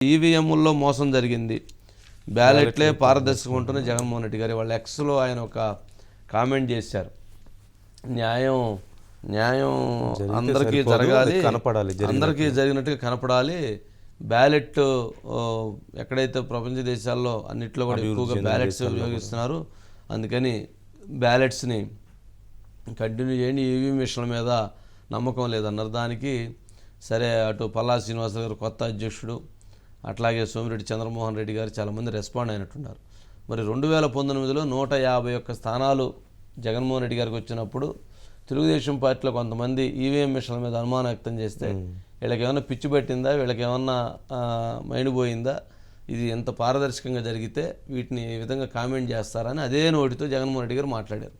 ఈవీఎంల్లో మోసం జరిగింది, బ్యాలెట్లే పారదర్శకంగా ఉంటున్న జగన్మోహన్ రెడ్డి గారు వాళ్ళ ఎక్స్లో ఆయన ఒక కామెంట్ చేశారు. న్యాయం న్యాయం అందరికీ జరగాలి, అందరికీ జరిగినట్టుగా కనపడాలి. బ్యాలెట్ ఎక్కడైతే ప్రపంచ దేశాల్లో అన్నిట్లో కూడా ఎక్కువగా బ్యాలెట్స్ ఉపయోగిస్తున్నారు, అందుకని బ్యాలెట్స్ని కంటిన్యూ చేయండి, ఈవీఎం మిషన్ల మీద నమ్మకం లేదన్నారు. దానికి సరే అటు పల్లా శ్రీనివాసరావు గారు కొత్త అధ్యక్షుడు, అట్లాగే సోమిరెడ్డి చంద్రమోహన్ రెడ్డి గారు చాలామంది రెస్పాండ్ అయినట్టున్నారు. మరి 2019లో 151 స్థానాలు జగన్మోహన్ రెడ్డి గారికి వచ్చినప్పుడు తెలుగుదేశం పార్టీలో కొంతమంది ఈవీఎం మిషన్ల మీద అనుమానం వ్యక్తం చేస్తే వీళ్ళకి ఏమన్నా పిచ్చి పట్టిందా, వీళ్ళకి ఏమన్నా మైండ్ పోయిందా, ఇది ఎంత పారదర్శకంగా జరిగితే వీటిని ఈ విధంగా కామెంట్ చేస్తారని అదే నోటితో జగన్మోహన్ రెడ్డి గారు మాట్లాడారు.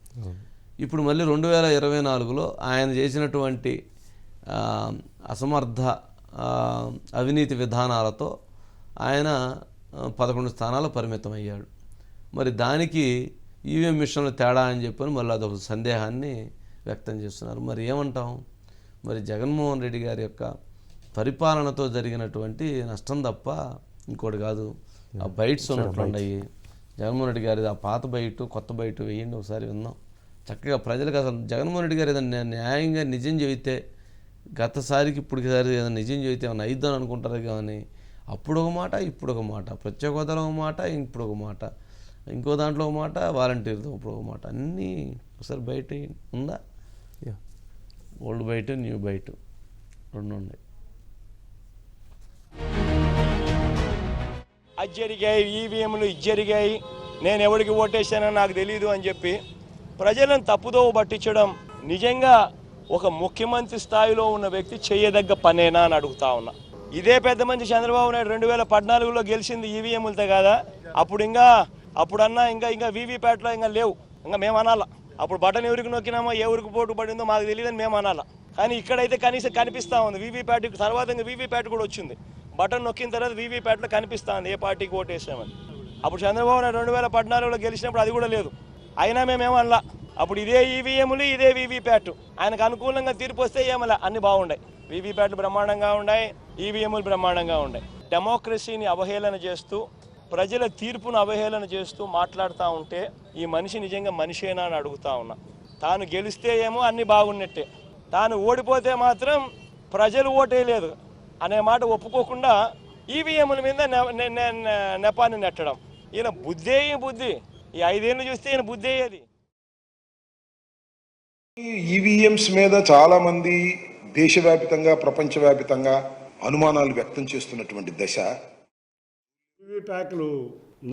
ఇప్పుడు మళ్ళీ 2024లో ఆయన చేసినటువంటి అసమర్థ అవినీతి విధానాలతో ఆయన 11 స్థానాలు పరిమితం అయ్యాడు. మరి దానికి ఈవీఎం మిషన్లు తేడా అని చెప్పని మళ్ళీ అదొక సందేహాన్ని వ్యక్తం చేస్తున్నారు. మరి ఏమంటాం? మరి జగన్మోహన్ రెడ్డి గారి యొక్క పరిపాలనతో జరిగినటువంటి నష్టం తప్ప ఇంకోటి కాదు. ఆ బైట్స్ ఉన్నట్లు ఉన్నాయి. జగన్మోహన్ రెడ్డి గారి ఆ పాత బయట కొత్త బయట వేయండి, ఒకసారి విన్నాం చక్కగా ప్రజలకు. అసలు జగన్మోహన్ రెడ్డి గారు ఏదైనా న్యాయంగా నిజం చెబితే, గతసారికి ఇప్పటిసారి ఏదైనా నిజం చెబితే ఏమైనా అయిద్దాం అనుకుంటారు కానీ అప్పుడు ఒక మాట, ఇప్పుడు ఒక మాట, ప్రత్యేక హోదాలో ఒక మాట, ఇప్పుడు ఒక మాట, ఇంకో దాంట్లో ఒక మాట, వాలంటీర్తో ఇప్పుడు ఒక మాట, అన్నీ ఒకసారి బయట ఉందా? ఓల్డ్ బయట, న్యూ బయట రెండు ఉన్నాయి. అది జరిగాయి, ఈవీఎంలు ఇది జరిగాయి, నేను ఎవరికి ఓటేసానో నాకు తెలియదు అని చెప్పి ప్రజలను తప్పుదోవ పట్టించడం నిజంగా ఒక ముఖ్యమంత్రి స్థాయిలో ఉన్న వ్యక్తి చేయదగ్గ పనేనా అని అడుగుతా ఉన్నా. ఇదే పెద్ద మంచి చంద్రబాబు నాయుడు 2014లో గెలిచింది ఈవీఎంలతో కాదా? అప్పుడన్నా ఇంకా వీవీప్యాట్లో ఇంకా లేవు, ఇంకా మేము అనాలా. అప్పుడు బటన్ ఎవరికి నొక్కినామో ఎవరికి పోటు పడిందో మాకు తెలియదని మేము అనాలా. కానీ ఇక్కడైతే కనీసం కనిపిస్తూ ఉంది. వీవీప్యాట్ తర్వాత ఇంకా వీవీప్యాట్ కూడా వచ్చింది. బటన్ నొక్కిన తర్వాత వీవీప్యాట్లో కనిపిస్తూ ఉంది ఏ పార్టీకి ఓటు వేసామని. అప్పుడు చంద్రబాబు నాయుడు 2014లో గెలిచినప్పుడు అది కూడా లేదు, అయినా మేమేమనలా. అప్పుడు ఇదే ఈవీఎంలు, ఇదే వీవీప్యాట్, ఆయనకు అనుకూలంగా తీర్పు వస్తే ఏమలా అన్ని బాగున్నాయి. వీవీప్యాట్లు బ్రహ్మాండంగా ఉన్నాయి, ఈవీఎంలు బ్రహ్మాండంగా ఉన్నాయి. డెమోక్రసీని అవహేళన చేస్తూ, ప్రజల తీర్పును అవహేళన చేస్తూ మాట్లాడుతూ ఉంటే ఈ మనిషి నిజంగా మనిషేనా అని అడుగుతా ఉన్నా. తాను గెలిస్తే ఏమో అన్ని బాగున్నట్టే, తాను ఓడిపోతే మాత్రం ప్రజలు ఓటేయలేదు అనే మాట ఒప్పుకోకుండా ఈవీఎంల మీద నెపాన్ని నెట్టడం. ఈయన బుద్ధి ఈ 5 ఏళ్ళు చూస్తే ఈయన బుద్ధి అయ్యేది. ఈవీఎంస్ మీద చాలా మంది దేశవ్యాప్తంగా ప్రపంచవ్యాప్తంగా అనుమానాలు వ్యక్తం చేస్తున్నటువంటి దశ. వీవీప్యాట్లు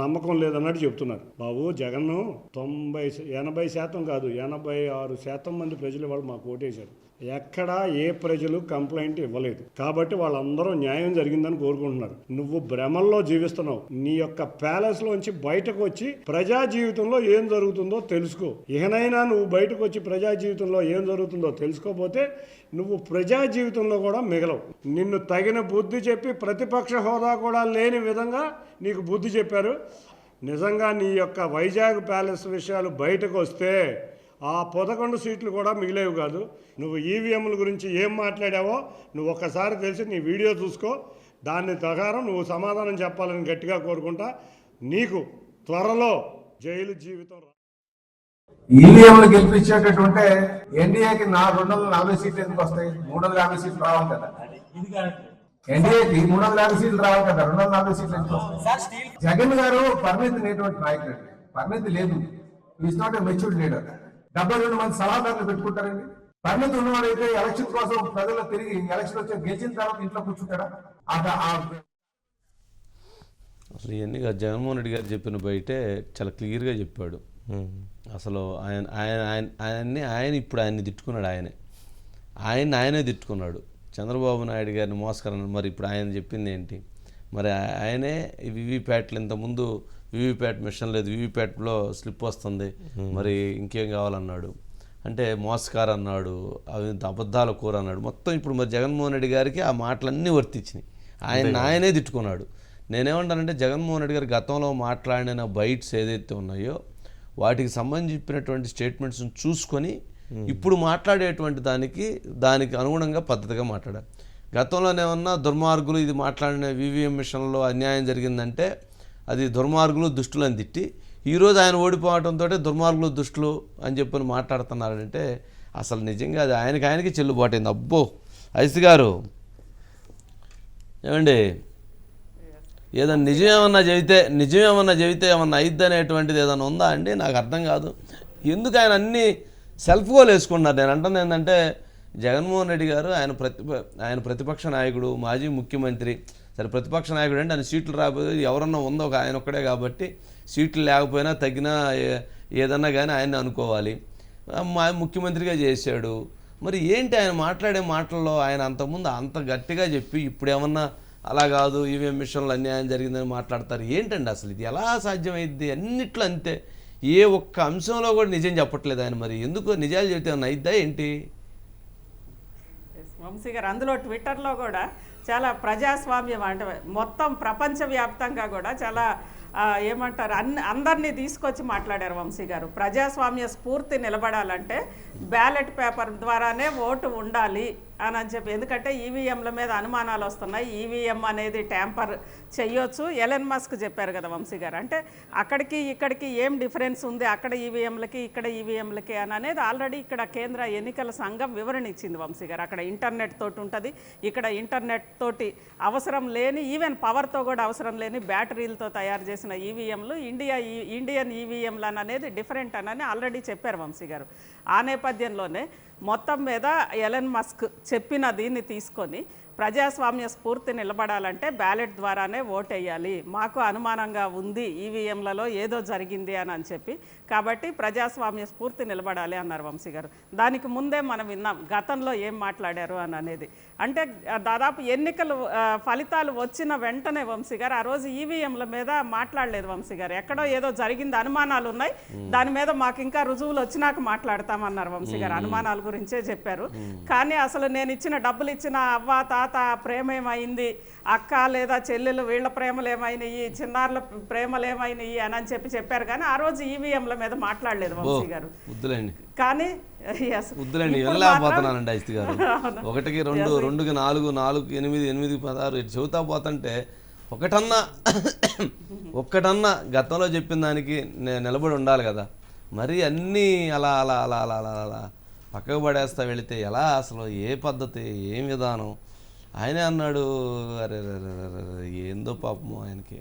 నమ్మకం లేదన్నట్టు చెప్తున్నారు. బాబు జగన్ 80% కాదు 86% మంది ప్రజలు వాళ్ళు మాకు ఓటేశారు. ఎక్కడా ఏ ప్రజలు కంప్లైంట్ ఇవ్వలేదు. కాబట్టి వాళ్ళందరూ న్యాయం జరిగిందని కోరుకుంటున్నారు. నువ్వు భ్రమల్లో జీవిస్తున్నావు. నీ యొక్క ప్యాలెస్ లోంచి బయటకు వచ్చి ప్రజా జీవితంలో ఏం జరుగుతుందో తెలుసుకో. ఇకనైనా నువ్వు బయటకు వచ్చి ప్రజా జీవితంలో ఏం జరుగుతుందో తెలుసుకోకపోతే నువ్వు ప్రజా జీవితంలో కూడా మిగలవు. నిన్ను తగిన బుద్ధి చెప్పి ప్రతిపక్ష హోదా కూడా లేని విధంగా నీకు బుద్ధి చెప్పారు. నిజంగా నీ యొక్క వైజాగ్ ప్యాలెస్ విషయాలు బయటకు వస్తే ఆ 11 సీట్లు కూడా మిగిలేవు కాదు. నువ్వు ఈవీఎంల గురించి ఏం మాట్లాడావో నువ్వు ఒక్కసారి తెలిసి నీ వీడియో చూసుకో. దాని ప్రకారం నువ్వు సమాధానం చెప్పాలని గట్టిగా కోరుకుంటా. నీకు త్వరలో జైలు జీవితం. ఈవీఎంలు గెలిపించేటటువంటి ఎన్డీఏకి 240 సీట్లు ఎందుకు వస్తాయి? 350 సీట్లు రావాలి కదా. ఎన్డీఏకి 350 సీట్లు రావాలి కదా, 240 సీట్లు ఎందుకు వస్తాయి? జగన్ గారు పరిణితి లేనటువంటి నాయకుడు, పరిణితి లేదు. Is not a matured leader. 72 మంది సలహాదారులు పెట్టుకుంటారండి. పరిణితి ఉన్నవాడైతే ఎలక్షన్ కోసం ప్రజలు తిరిగి ఎలక్షన్ వచ్చి గెలిచిన తర్వాత ఇంట్లో కూర్చుంటాడా? అసలు ఇవన్నీ జగన్మోహన్ రెడ్డి గారు చెప్పిన బయటే చాలా క్లియర్గా చెప్పాడు. అసలు ఆయన ఇప్పుడు ఆయన్ని తిట్టుకున్నాడు. ఆయనే తిట్టుకున్నాడు. చంద్రబాబు నాయుడు గారిని మోసకరం. మరి ఇప్పుడు ఆయన చెప్పింది ఏంటి? మరి ఆయనే వీవీప్యాట్లు ఇంతకుముందు వీవీప్యాట్ మిషన్ లేదు, వీవీప్యాట్లో స్లిప్ వస్తుంది, మరి ఇంకేం కావాలన్నాడు. అంటే మోసకారు అన్నాడు, అవి అబద్ధాల కూర అన్నాడు. మొత్తం ఇప్పుడు మరి జగన్మోహన్ రెడ్డి గారికి ఆ మాటలన్నీ వర్తించినాయి. ఆయనే తిట్టుకున్నాడు. నేనేమంటానంటే జగన్మోహన్ రెడ్డి గారు గతంలో మాట్లాడిన బైట్స్ ఏదైతే ఉన్నాయో వాటికి సంబంధించినటువంటి స్టేట్మెంట్స్ని చూసుకొని ఇప్పుడు మాట్లాడేటువంటి దానికి అనుగుణంగా పద్ధతిగా మాట్లాడారు. గతంలోనేమన్నా దుర్మార్గులు ఇది మాట్లాడిన ఈవీఎం మిషన్లో అన్యాయం జరిగిందంటే అది దుర్మార్గులు దుష్టులు అని తిట్టి, ఈరోజు ఆయన ఓడిపోవడంతో దుర్మార్గులు దుష్టులు అని చెప్పి మాట్లాడుతున్నారంటే అసలు నిజంగా అది ఆయనకి చెల్లుబాటైంది. అబ్బో ఐసి గారు ఏమండి, ఏదన్నా నిజమేమన్నా చెబితే ఏమన్నా అయిద్ది అనేటువంటిది ఏదైనా ఉందా అండి? నాకు అర్థం కాదు. ఎందుకు ఆయన అన్నీ సెల్ఫ్ గోల్ వేసుకుంటున్నారు? నేను అంటుంది ఏంటంటే జగన్మోహన్ రెడ్డి గారు ఆయన ప్రతిపక్ష నాయకుడు, మాజీ ముఖ్యమంత్రి. సరే ప్రతిపక్ష నాయకుడు అంటే ఆయన సీట్లు రాకపోతే ఎవరన్నా ఉందో ఒక ఆయన ఒక్కడే కాబట్టి సీట్లు లేకపోయినా తగ్గినా ఏదన్నా కానీ ఆయన అనుకోవాలి. ముఖ్యమంత్రిగా చేశాడు. మరి ఏంటి ఆయన మాట్లాడే మాటల్లో ఆయన అంతకుముందు అంత గట్టిగా చెప్పి ఇప్పుడు ఏమన్నా అలా కాదు ఈవీఎం మిషన్లో అన్యాయం జరిగిందని మాట్లాడతారు? ఏంటండి అసలు ఇది ఎలా సాధ్యమైద్ది? అన్నిట్లో అంతే, ఏ ఒక్క అంశంలో కూడా నిజం చెప్పట్లేదు ఆయన. మరి ఎందుకు నిజాలు చెబితే ఏమన్నా అయిద్దా ఏంటి? వంశీ గారు అందులో ట్విట్టర్లో కూడా చాలా ప్రజాస్వామ్యం అంటే మొత్తం ప్రపంచవ్యాప్తంగా కూడా చాలా ఏమంటారు అందరినీ తీసుకొచ్చి మాట్లాడారు వంశీ గారు. ప్రజాస్వామ్య స్ఫూర్తి నిలబడాలంటే బ్యాలెట్ పేపర్ ద్వారానే ఓటు ఉండాలి అని చెప్పి, ఎందుకంటే ఈవీఎంల మీద అనుమానాలు వస్తున్నాయి, ఈవీఎం అనేది ట్యాంపర్ చెయ్యొచ్చు. ఎలన్ మస్క్ చెప్పారు కదా వంశీ గారు. అంటే అక్కడికి ఇక్కడికి ఏం డిఫరెన్స్ ఉంది, అక్కడ ఈవీఎంలకి ఇక్కడ ఈవీఎంలకి అని అనేది ఆల్రెడీ ఇక్కడ కేంద్ర ఎన్నికల సంఘం వివరణ ఇచ్చింది వంశీ గారు. అక్కడ ఇంటర్నెట్ తోటి ఉంటుంది, ఇక్కడ ఇంటర్నెట్ తోటి అవసరం లేని, ఈవెన్ పవర్తో కూడా అవసరం లేని బ్యాటరీలతో తయారు చేసిన ఈవీఎంలు ఇండియన్ ఈవీఎంలు అనేది డిఫరెంట్ అని ఆల్రెడీ చెప్పారు వంశీ గారు. ఆ నేపథ్యంలోనే మొత్తం మీద ఎలన్ మస్క్ చెప్పిన దీన్ని తీసుకొని ప్రజాస్వామ్య స్ఫూర్తి నిలబడాలంటే బ్యాలెట్ ద్వారానే ఓటేయాలి, మాకు అనుమానంగా ఉంది ఈవీఎంలలో ఏదో జరిగింది అని చెప్పి, కాబట్టి ప్రజాస్వామ్య స్ఫూర్తి నిలబడాలి అన్నారు వంశీ గారు. దానికి ముందే మనం విన్నాం గతంలో ఏం మాట్లాడారు అని అనేది. అంటే దాదాపు ఎన్నికలు ఫలితాలు వచ్చిన వెంటనే వంశీ గారు ఆ రోజు ఈవీఎంల మీద మాట్లాడలేదు వంశీ గారు. ఎక్కడో ఏదో జరిగింది, అనుమానాలు ఉన్నాయి, దాని మీద మాకు ఇంకా రుజువులు వచ్చినాక మాట్లాడతామన్నారు వంశీ గారు. అనుమానాల గురించే చెప్పారు. కానీ అసలు నేను ఇచ్చిన డబ్బులు ఇచ్చిన అవ్వ తాత ప్రేమ ఏమైంది, అక్క లేదా చెల్లెలు వీళ్ళ ప్రేమలు ఏమైనాయి, చిన్నారుల ప్రేమలు ఏమైనాయి అని చెప్పారు. కానీ ఆ రోజు ఈవీఎంల మీద మాట్లాడలేదు వంశీ గారు. కానీ వెళ్ళలేకపోతున్నానండి ఐసి గారు. 1కి 2, 2కి 4, 4కి 8, 8కి 16 ఇటు చెబుతా పోతుంటే ఒక్కటన్నా గతంలో చెప్పిన దానికి నిలబడి ఉండాలి కదా. మరి అన్నీ అలా అలా అలా అలా అలా అలా పక్కకు పడేస్తా వెళితే ఎలా? అసలు ఏ పద్ధతి, ఏం విధానం? ఆయనే అన్నాడు, అరే ఏందో పాపము ఆయనకి.